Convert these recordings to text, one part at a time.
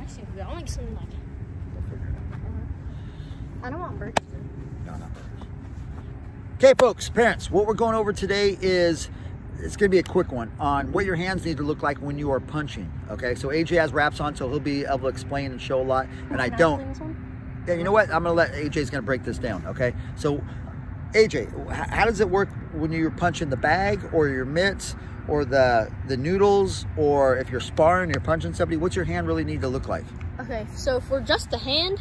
seems good. I'll make something like it. We'll figure it out. I don't want burgers. No, not burgers. Okay, folks, parents, what we're going over today is, it's going to be a quick one on what your hands need to look like when you are punching. Okay, so AJ has wraps on, so he'll be able to explain and show a lot, and I don't. Yeah, you know what? I'm going to let AJ's going to break this down. Okay, so AJ, how does it work when you're punching the bag or your mitts or the noodles, or if you're sparring, you're punching somebody? What's your hand really need to look like? Okay, so for just the hand,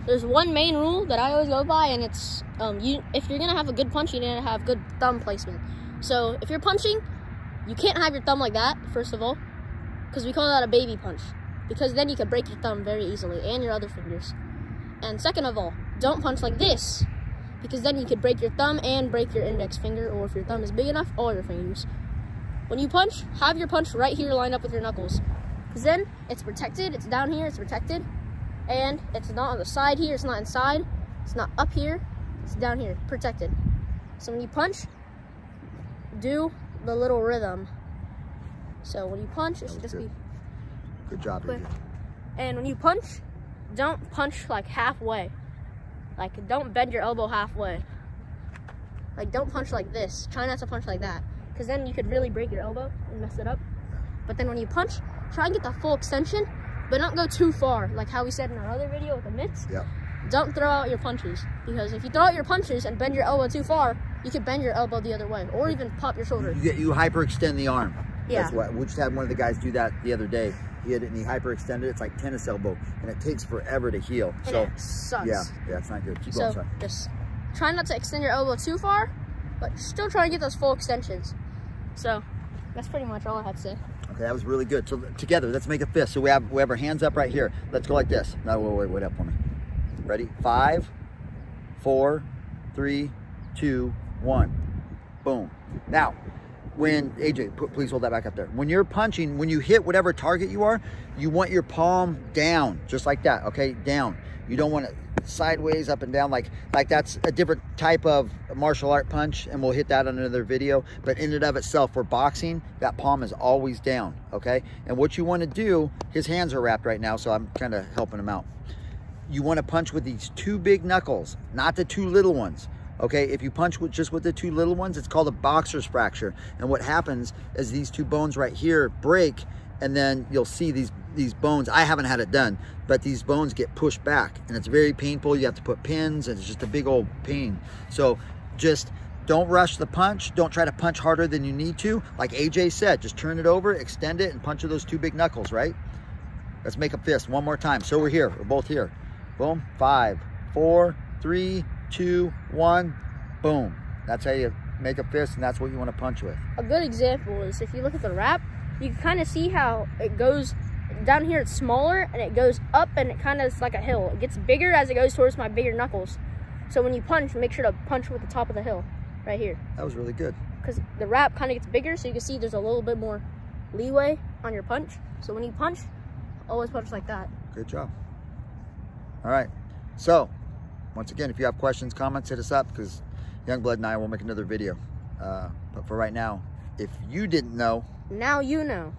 there's one main rule that I always go by, and it's if you're gonna have a good punch, you need to have good thumb placement. So if you're punching, you can't have your thumb like that, first of all, because we call that a baby punch, because then you could break your thumb very easily and your other fingers. And second of all, don't punch like this, because then you could break your thumb and break your index finger, or if your thumb is big enough, all your fingers. When you punch, have your punch right here lined up with your knuckles, because then it's protected, it's down here, it's protected, and it's not on the side here, it's not inside, it's not up here, it's down here, protected. So when you punch, do the little rhythm. So when you punch, it should just be good job, quick. AJ. And when you punch, don't punch like halfway. Like, don't bend your elbow halfway. Like, don't punch like this. Try not to punch like that, because then you could really break your elbow and mess it up. But then when you punch, try and get the full extension, but don't go too far, like how we said in our other video with the mitts. Yep. Don't throw out your punches, because if you throw out your punches and bend your elbow too far, you could bend your elbow the other way, or even pop your shoulder. You hyperextend the arm. Yeah. That's what we just had one of the guys do that the other day. He had it and he hyperextended. It's like tennis elbow, and it takes forever to heal. And so it sucks. yeah, it's not good. Keep going, So sorry. just try not to extend your elbow too far, but still try to get those full extensions. So that's pretty much all I had to say. Okay, that was really good. So together, let's make a fist. So we have our hands up right here. Let's go like this. No, wait up for me. Ready? 5, 4, 3, 2, 1. Boom. Now, when AJ, please hold that back up there. When you're punching, when you hit whatever target you are, you want your palm down, just like that. Okay, down. You don't want it sideways, up and down, like that's a different type of martial art punch, and we'll hit that on another video. But in and of itself, for boxing, that palm is always down. Okay, and what you want to do, his hands are wrapped right now, so I'm kind of helping him out. You want to punch with these 2 big knuckles, not the 2 little ones. Okay, if you punch just with the 2 little ones, it's called a boxer's fracture. And what happens is these 2 bones right here break, and then you'll see these bones. I haven't had it done, but these bones get pushed back, and it's very painful. You have to put pins, and it's just a big old pain. So just don't rush the punch. Don't try to punch harder than you need to. Like AJ said, just turn it over, extend it, and punch with those 2 big knuckles, right? Let's make a fist one more time. So we're here, we're both here. Boom, 5, 4, 3, 2, 1, boom. That's how you make a fist, and that's what you want to punch with. A good example is if you look at the wrap, you can kind of see how it goes down here. It's smaller, and it goes up, and it kind of is like a hill. It gets bigger as it goes towards my bigger knuckles. So when you punch, make sure to punch with the top of the hill right here. That was really good. Because the wrap kind of gets bigger, so you can see there's a little bit more leeway on your punch. So when you punch, always punch like that. Good job. All right, so once again, if you have questions, comments, hit us up, because Youngblood and I will make another video. But for right now, if you didn't know, now you know.